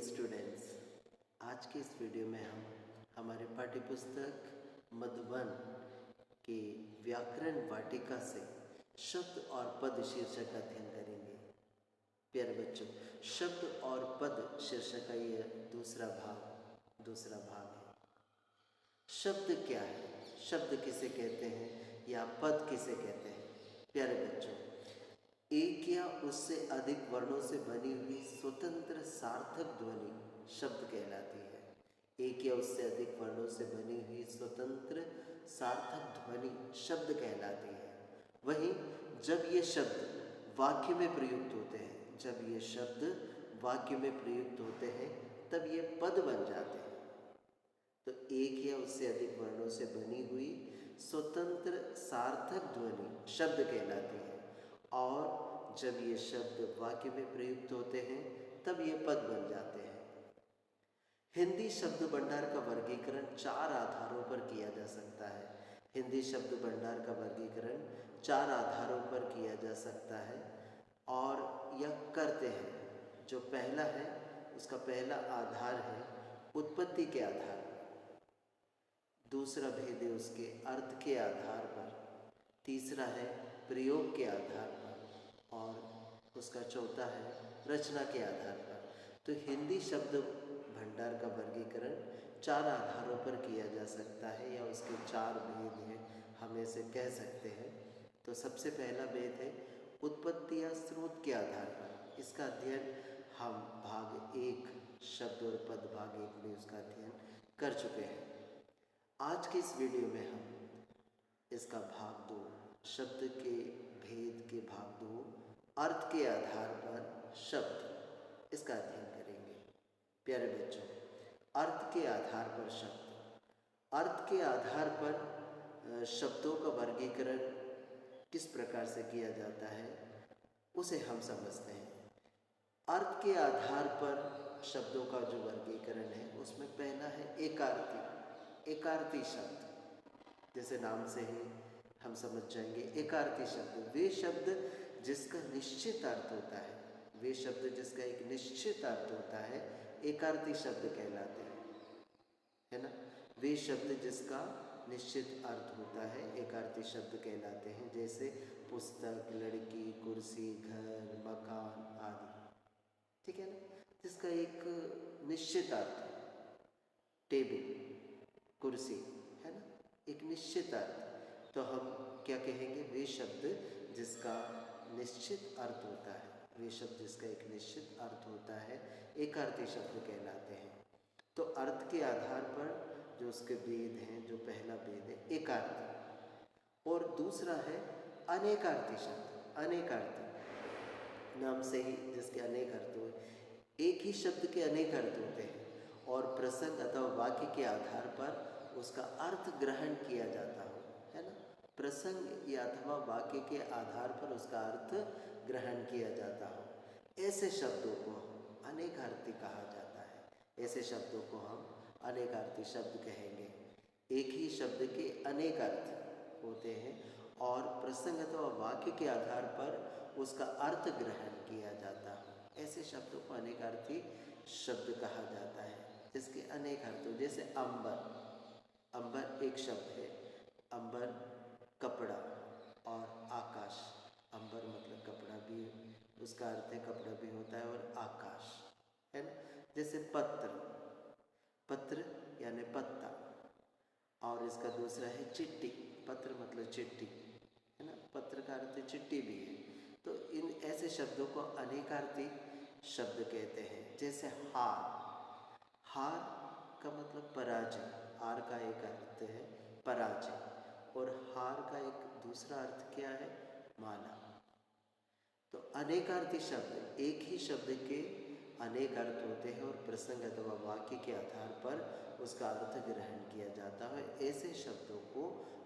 Students, आज के इस वीडियो में हम हमारे पाठ्य पुस्तक मधुबन के व्याकरण वाटिका से शब्द और पद शीर्षक का अध्ययन करेंगे। प्यारे बच्चों, शब्द और पद शीर्षक का यह दूसरा भाग है। शब्द क्या है, शब्द किसे कहते हैं या पद किसे कहते हैं? प्यारे बच्चों, एक या उससे अधिक वर्णों से बनी हुई स्वतंत्र सार्थक ध्वनि शब्द कहलाती है। एक या उससे अधिक वर्णों से बनी हुई स्वतंत्र सार्थक ध्वनि शब्द कहलाती है। वहीं जब ये शब्द वाक्य में प्रयुक्त होते हैं, तब ये पद बन जाते हैं। तो एक या उससे अधिक वर्णों से बनी हुई स्वतंत्र सार्थक ध्वनि शब्द कहलाती है, और जब ये शब्द वाक्य में प्रयुक्त होते हैं तब ये पद बन जाते हैं। हिंदी शब्द भंडार का वर्गीकरण 4 आधारों पर किया जा सकता है। हिंदी शब्द भंडार का वर्गीकरण 4 आधारों पर किया जा सकता है और यह करते हैं। जो पहला है, उसका पहला आधार है उत्पत्ति के आधार पर। दूसरा भेद है उसके अर्थ के आधार पर। तीसरा है प्रयोग के आधार पर, और उसका चौथा है रचना के आधार पर। तो हिंदी शब्द भंडार का वर्गीकरण 4 आधारों पर किया जा सकता है, या उसके 4 भेद हैं, हम ऐसे कह सकते हैं। तो सबसे पहला भेद है उत्पत्ति या स्रोत के आधार पर। इसका अध्ययन हम भाग 1 शब्द और पद भाग 1 में उसका अध्ययन कर चुके हैं। आज के इस वीडियो में हम इसका भाग 2 शब्द के भेद के भाग 2 अर्थ के आधार पर शब्द, इसका अध्ययन करेंगे। प्यारे बच्चों, अर्थ के आधार पर शब्द। अर्थ के आधार पर शब्दों का वर्गीकरण किस प्रकार से किया जाता है, उसे हम समझते हैं। अर्थ के आधार पर शब्दों का जो वर्गीकरण है, उसमें पहला है एकार्थी शब्द। जैसे नाम से ही हम समझ जाएंगे, एकार्थी शब्द वे शब्द जिसका निश्चित अर्थ होता है, एकार्थी शब्द कहलाते हैं, है ना। वे शब्द जिसका निश्चित अर्थ होता है एकार्थी शब्द कहलाते हैं। जैसे पुस्तक, लड़की, कुर्सी, घर, मकान आदि, ठीक है ना, जिसका एक निश्चित अर्थ है। टेबल, कुर्सी, है ना, एक निश्चित अर्थ। तो हम क्या कहेंगे? वे शब्द जिसका निश्चित अर्थ होता है, एकार्थी शब्द कहलाते हैं। तो अर्थ के आधार पर जो उसके भेद हैं, जो पहला भेद है एकार्थी, और दूसरा है अनेकार्थी शब्द। अनेकार्थी नाम से ही जिसके अनेक अर्थ हो, एक ही शब्द के अनेक अर्थ होते हैं, और प्रसंग अथवा वाक्य के आधार पर उसका अर्थ ग्रहण किया जाता हो, है ना। प्रसंग या अथवा वाक्य के आधार पर उसका अर्थ ग्रहण किया जाता हो, ऐसे शब्दों को अनेकार्थी कहा जाता है। ऐसे शब्दों को हम अनेकार्थी शब्द कहेंगे। एक ही शब्द के अनेक अर्थ होते हैं और प्रसंग अथवा वाक्य के आधार पर उसका अर्थ ग्रहण किया जाता है। ऐसे शब्दों को अनेकार्थी शब्द कहा जाता है, जिसके अनेक अर्थ हो। जैसे अंबर एक शब्द है। अंबर कपड़ा और आकाश। अंबर मतलब कपड़ा भी, उसका अर्थ है कपड़ा भी होता है, और आकाश, है ना। जैसे पत्र यानी पत्ता, और इसका दूसरा है चिट्ठी। पत्र मतलब चिट्ठी, है ना, पत्र का अर्थ चिट्ठी भी है। तो इन ऐसे शब्दों को अनेकार्थी शब्द कहते हैं। जैसे हार का मतलब पराजय। हार का एक अर्थ है पराजय, और हार का एक दूसरा अर्थ क्या है? माला। तो अनेकार्थी शब्द, एक ही शब्द के अनेक अर्थ होते हैं, और प्रसंग अथवा वाक्य के आधार पर उसका अर्थ ग्रहण किया जाता है। ऐसे शब्दों को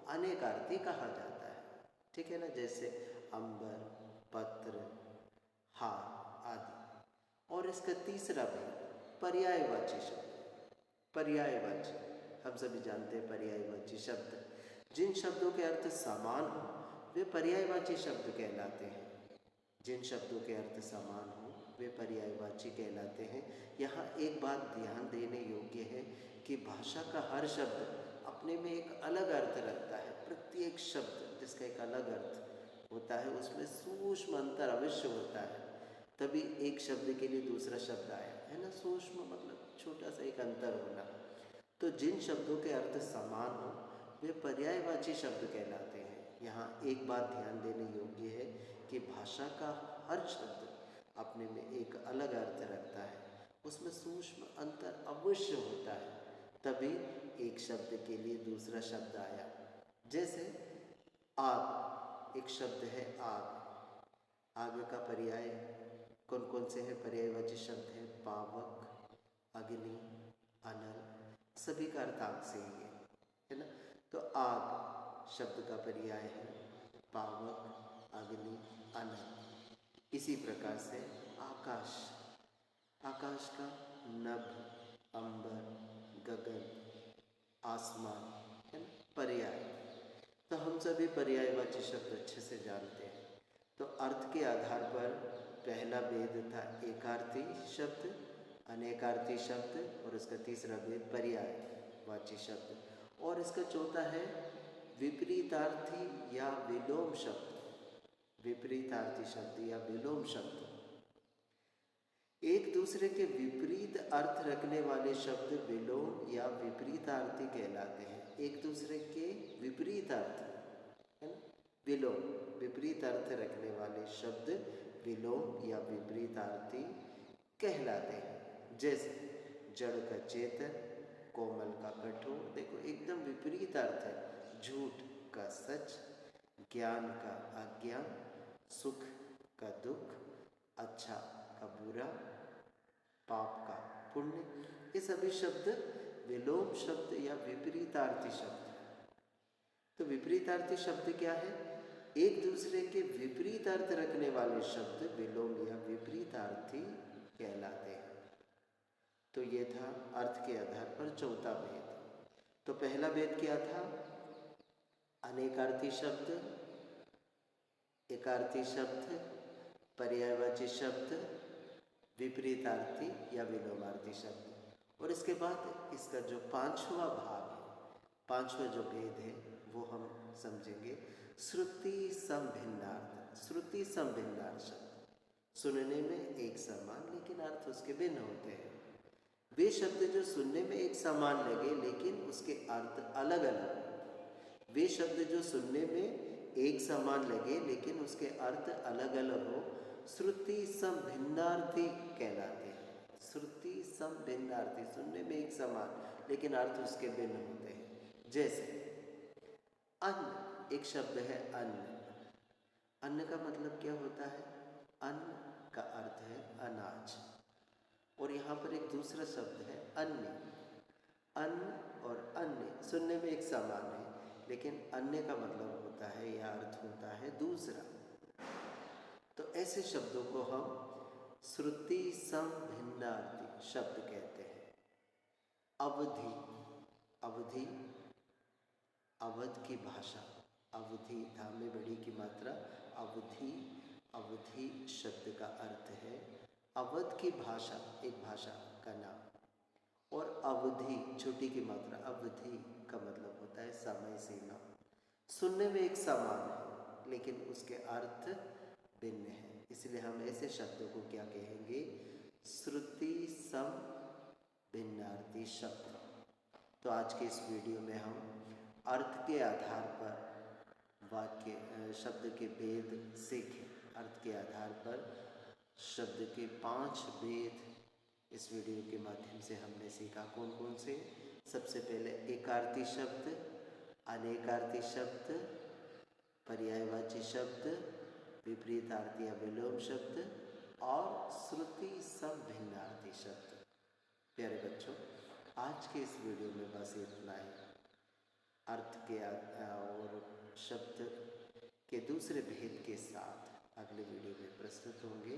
अनेकार्थी कहा जाता है, ठीक है ना। जैसे अंबर, पत्र, हार आदि। और इसका तीसरा भेद पर्यायवाची शब्द। पर्यायवाची, हम सभी जानते हैं पर्यायवाची शब्द। जिन शब्दों के अर्थ समान हो वे पर्यायवाची शब्द कहलाते हैं। जिन शब्दों के अर्थ समान हो वे पर्यायवाची कहलाते हैं। यहाँ एक बात ध्यान देने योग्य है कि भाषा का हर शब्द अपने में एक अलग अर्थ रखता है। प्रत्येक शब्द जिसका एक अलग अर्थ होता है उसमें सूक्ष्म अंतर अवश्य होता है, तभी एक शब्द के लिए दूसरा शब्द आया है ना। सूक्ष्म मतलब छोटा सा एक अंतर होना। तो जिन शब्दों के अर्थ समान हो वे पर्यायवाची शब्द कहलाते हैं। यहाँ एक बात ध्यान देने योग्य है कि भाषा का हर शब्द अपने में एक अलग अर्थ रखता है, उसमें सूक्ष्म अंतर अवश्य होता है, तभी एक शब्द के लिए दूसरा शब्द आया। जैसे आग, एक शब्द है आग। आग का पर्याय कौन कौन से हैं? पर्यायवाची शब्द है पावक, अग्नि, अनल, सभी का अर्थ आग से ही है ना। तो आग शब्द का पर्याय है पावक, अग्नि, अनल। इसी प्रकार से आकाश, आकाश का नभ, अंबर, गगन, आसमान है ना, पर्याय। तो हम सभी पर्यायवाची शब्द अच्छे से जानते हैं। तो अर्थ के आधार पर पहला भेद था एकार्थी शब्द, अनेकार्थी शब्द, और इसका तीसरा भेद पर्यायवाची शब्द, और इसका चौथा है विपरीतार्थी या विलोम शब्द। विपरीतार्थी शब्द या विलोम शब्द एक दूसरे के विपरीत अर्थ रखने वाले शब्द विलोम या विपरीतार्थी कहलाते हैं। एक दूसरे के विपरीत अर्थ है ना, विलोम, विपरीत अर्थ रखने वाले शब्द विलोम या विपरीतार्थी कहलाते हैं। जैसे जड़ का चेतन, कोमल का कठोर, देखो एकदम विपरीत अर्थ है। झूठ का सच, ज्ञान का अज्ञान, सुख का दुख, अच्छा का बुरा, पाप का पुण्य, ये सभी शब्द विलोम शब्द या विपरीतार्थी शब्द। तो विपरीतार्थी शब्द क्या है? एक दूसरे के विपरीत अर्थ रखने वाले शब्द विलोम या विपरीतार्थी कहलाते हैं। तो ये था अर्थ के आधार पर चौथा भेद। तो पहला भेद क्या था? अनेकार्थी शब्द, एकार्थी शब्द, पर्यायवाची शब्द, विपरीतार्थी या विलोमार्थी शब्द। और इसके बाद इसका जो पांचवा भाग है, पांचवा जो भेद है वो हम समझेंगे श्रुति समभिन्नार्थ। श्रुति समभिन्नार्थ शब्द सुनने में एक समान लेकिन अर्थ उसके भिन्न होते हैं। वे शब्द जो सुनने में एक समान लगे लेकिन उसके अर्थ अलग अलग। वे शब्द जो सुनने में एक समान लगे लेकिन उसके अर्थ अलग अलग हो, श्रुति समभिन्नार्थी कहलाते हैं। श्रुति समभिन्नार्थी, सुनने में एक समान लेकिन अर्थ उसके भिन्न होते हैं। जैसे अन्न, एक शब्द है अन्न। अन्न का मतलब क्या होता है? अन्न का अर्थ है अनाज, और यहाँ पर एक दूसरा शब्द है अन्य। अन्न और अन्य सुनने में एक समान है लेकिन अन्य का मतलब होता है या अर्थ होता है दूसरा। तो ऐसे शब्दों को हम श्रुति समभिन्नार्थी शब्द कहते हैं। अवधि, अवधि, अवध की भाषा, अवधि धाम में बड़ी की मात्रा अवधि, अवधि शब्द का अर्थ है अवध की भाषा, एक भाषा का नाम। और अवधि छोटी की मात्रा अवधि का मतलब होता है समय सीमा। सुनने में एक समान है लेकिन उसके अर्थ भिन्न है, इसलिए हम ऐसे शब्दों को क्या कहेंगे? श्रुति सम भिन्नार्थी शब्द। तो आज के इस वीडियो में हम अर्थ के आधार पर वाक्य शब्द के भेद सीखे। अर्थ के आधार पर शब्द के 5 भेद इस वीडियो के माध्यम से हमने सीखा। कौन कौन से? सबसे पहले एकार्थी शब्द, अनेकार्थी शब्द, पर्यायवाची शब्द, विपरीतार्थी या विलोम शब्द और श्रुति समभिन्नार्थी शब्द। प्यारे बच्चों, आज के इस वीडियो में बस इतना ही। अर्थ के और शब्द के दूसरे भेद के साथ अगले वीडियो में प्रस्तुत होंगे।